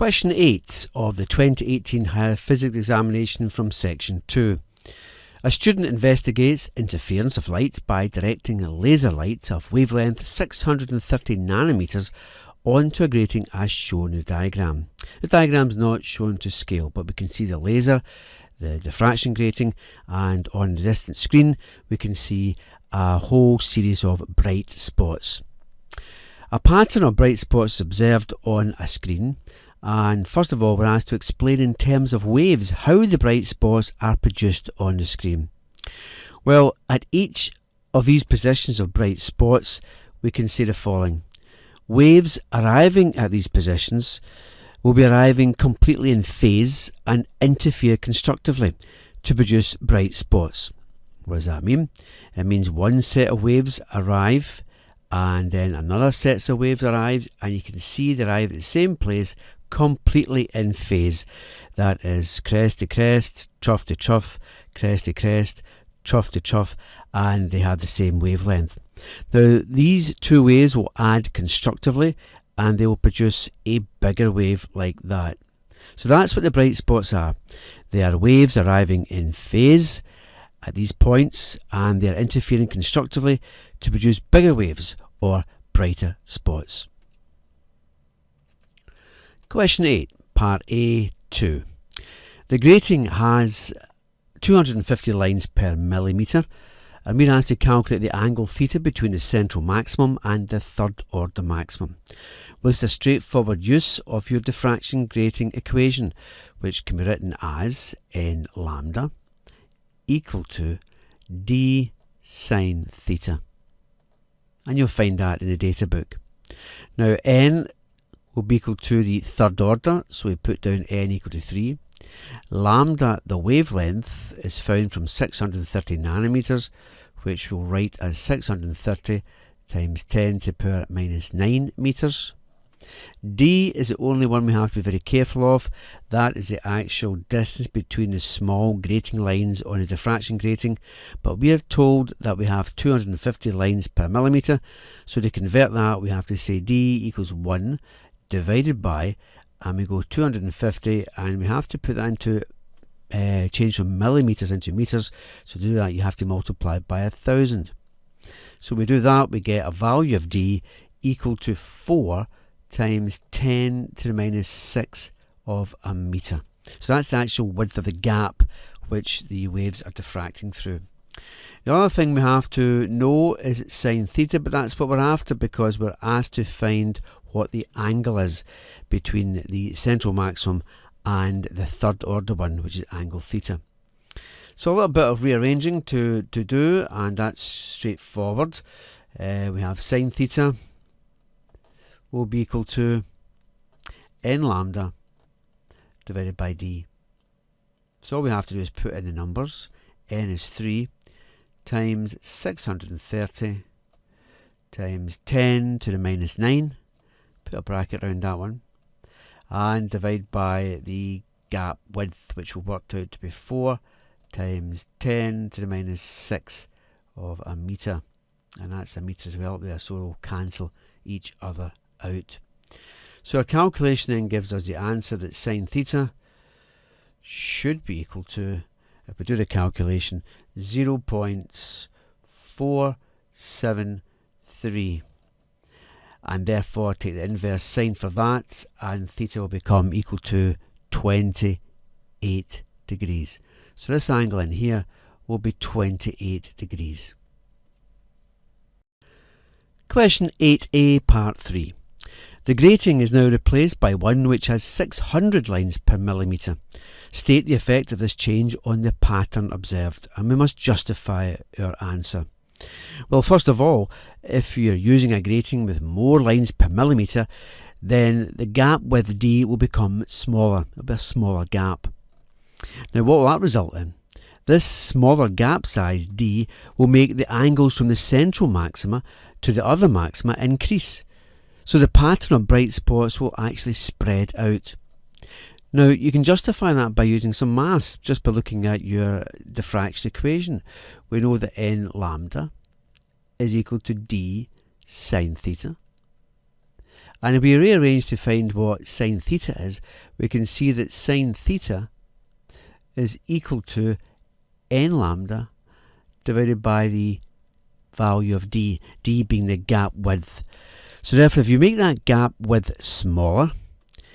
Question 8 of the 2018 Higher Physics Examination from Section 2. A student investigates interference of light by directing a laser light of wavelength 630 nanometers onto a grating as shown in the diagram. The diagram is not shown to scale, but we can see the laser, the diffraction grating, and on the distant screen we can see a whole series of bright spots. A pattern of bright spots is observed on a screen, and first of all we're asked to explain in terms of waves how the bright spots are produced on the screen. Well, at each of these positions of bright spots we can see the following. Waves arriving at these positions will be arriving completely in phase and interfere constructively to produce bright spots. What does that mean? It means one set of waves arrive and then another set of waves arrive, and you can see they arrive at the same place completely in phase. That is crest to crest, trough to trough, crest to crest, trough to trough, and they have the same wavelength. Now these two waves will add constructively and they will produce a bigger wave like that. So that's what the bright spots are. They are waves arriving in phase at these points, and they are interfering constructively to produce bigger waves or brighter spots. Question 8, Part A2. The grating has 250 lines per millimetre, and we're asked to calculate the angle theta between the central maximum and the third order maximum. Well, it's a straightforward use of your diffraction grating equation, which can be written as n lambda equal to d sine theta, and you'll find that in the data book. Now n will be equal to the third order, so we put down n equal to 3. Lambda, the wavelength, is found from 630 nanometers, which we'll write as 630 times 10 to the power minus 9 meters. D is the only one we have to be very careful of. That is the actual distance between the small grating lines on a diffraction grating, but we are told that we have 250 lines per millimetre, so to convert that we have to say D equals 1 divided by, and we go 250, and we have to put that into change from millimetres into metres. So to do that you have to multiply by 1,000. So we do that, we get a value of D equal to 4 times 10 to the minus 6 of a metre. So that's the actual width of the gap which the waves are diffracting through. The other thing we have to know is sine theta, but that's what we're after because we're asked to find what the angle is between the central maximum and the third order one, which is angle theta. So a little bit of rearranging to do, and that's straightforward. We have sine theta will be equal to n lambda divided by d. So all we have to do is put in the numbers. N is 3 times 630 times 10 to the minus 9, put a bracket around that one, and divide by the gap width, which will work out to be 4 times 10 to the minus 6 of a metre, and that's a metre as well up there, so we'll cancel each other out. So our calculation then gives us the answer that sine theta should be equal to, if we do the calculation, 0.473, and therefore take the inverse sine for that, and theta will become equal to 28 degrees. So this angle in here will be 28 degrees. Question 8a, part 3. The grating is now replaced by one which has 600 lines per millimetre. State the effect of this change on the pattern observed, and we must justify our answer. Well, first of all, if you're using a grating with more lines per millimetre, then the gap with D will become smaller. It'll be a smaller gap. Now what will that result in? This smaller gap size D will make the angles from the central maxima to the other maxima increase. So the pattern of bright spots will actually spread out. Now you can justify that by using some maths, just by looking at your diffraction equation. We know that n lambda is equal to d sine theta, And if we rearrange to find what sine theta is, we can see that sine theta is equal to n lambda divided by the value of d, d being the gap width. So therefore, if you make that gap width smaller,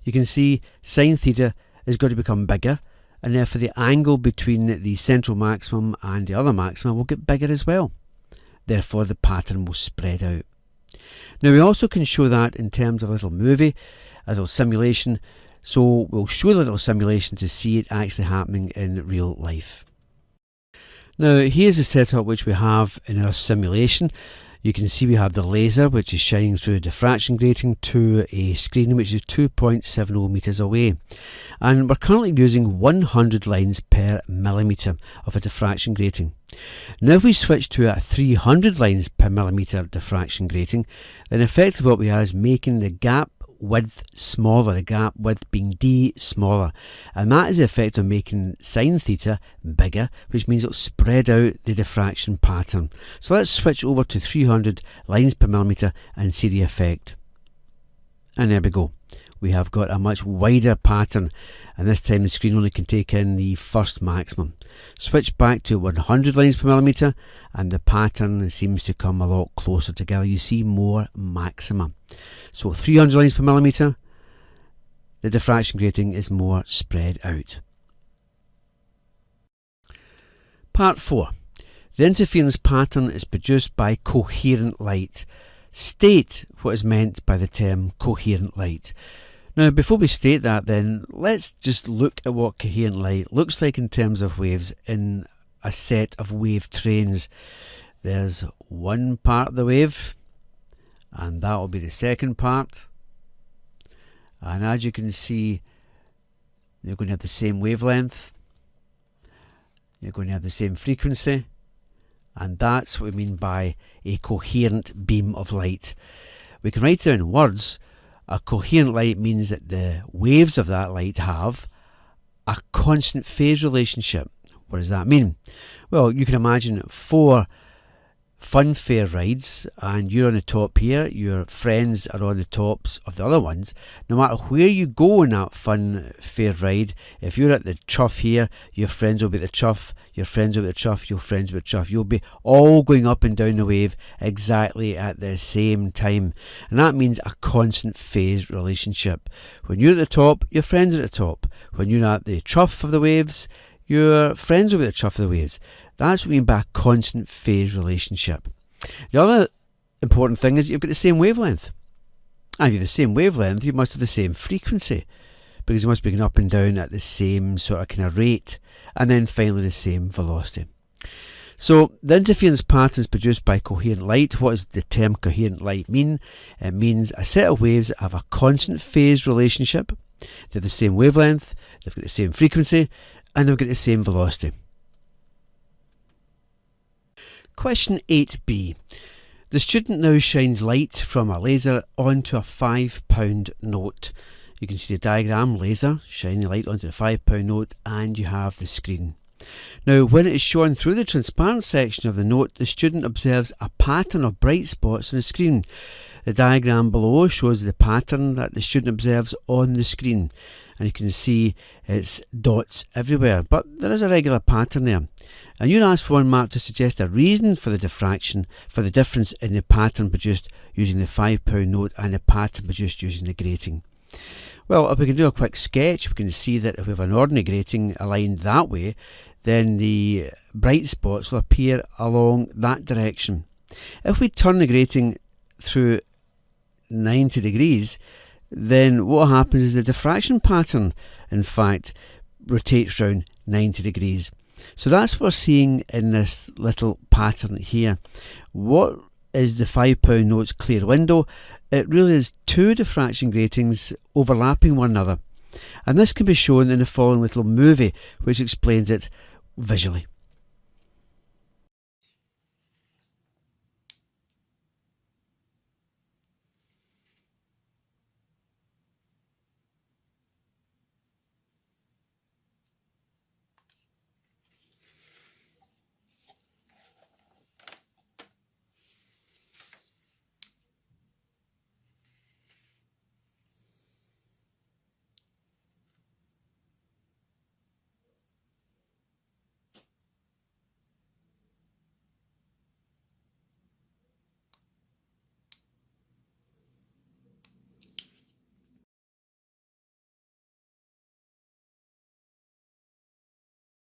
you can see sine theta is going to become bigger, and therefore the angle between the central maximum and the other maximum will get bigger as well. Therefore the pattern will spread out. Now we also can show that in terms of a little movie, a little simulation. So we'll show the little simulation to see it actually happening in real life. Now here's the setup which we have in our simulation. You can see we have the laser which is shining through a diffraction grating to a screen which is 2.70 meters away, and we're currently using 100 lines per millimeter of a diffraction grating. Now if we switch to a 300 lines per millimeter diffraction grating, then effectively what we are is making the gap width smaller, the gap width being d smaller, and that is the effect of making sine theta bigger, which means it'll spread out the diffraction pattern. So let's switch over to 300 lines per millimeter and see the effect. And there we go. We have got a much wider pattern, and this time the screen only can take in the first maximum. Switch back to 100 lines per millimeter and the pattern seems to come a lot closer together. You see more maxima. So 300 lines per millimeter, the diffraction grating is more spread out. Part 4. The interference pattern is produced by coherent light. State what is meant by the term coherent light. Now before we state that, then let's just look at what coherent light looks like in terms of waves in a set of wave trains. There's one part of the wave, and that will be the second part, and as you can see, you're going to have the same wavelength, you're going to have the same frequency, and that's what we mean by a coherent beam of light. We can write down in words. A coherent light means that the waves of that light have a constant phase relationship. What does that mean? Well, you can imagine 4 funfair rides, and you're on the top here, your friends are on the tops of the other ones. No matter where you go on that funfair ride, if you're at the trough here, your friends will be at the trough, your friends will be at the trough, your friends will be at the trough. You'll be all going up and down the wave exactly at the same time, and that means a constant phase relationship. When you're at the top, your friends are at the top. When you're at the trough of the waves, your friends will be at the trough of the waves. That's what we mean by a constant phase relationship. The other important thing is you've got the same wavelength. And if you have the same wavelength, you must have the same frequency, because you must be going up and down at the same sort of kind of rate, and then finally the same velocity. So the interference pattern is produced by coherent light. What does the term coherent light mean? It means a set of waves that have a constant phase relationship. They have the same wavelength, they've got the same frequency, and they've got the same velocity. Question 8b. The student now shines light from a laser onto a £5 note. You can see the diagram, laser, shining light onto the £5 note, and you have the screen. Now when it is shown through the transparent section of the note, the student observes a pattern of bright spots on the screen. The diagram below shows the pattern that the student observes on the screen, and you can see it's dots everywhere, but there is a regular pattern there. And you're asked for 1 mark to suggest a reason for the diffraction, for the difference in the pattern produced using the £5 note and the pattern produced using the grating. Well, if we can do a quick sketch, we can see that if we have an ordinary grating aligned that way, then the bright spots will appear along that direction. If we turn the grating through 90 degrees, then what happens is the diffraction pattern, in fact, rotates round 90 degrees. So that's what we're seeing in this little pattern here. What is the £5 note's clear window? It really is 2 diffraction gratings overlapping one another. And this can be shown in the following little movie, which explains it visually.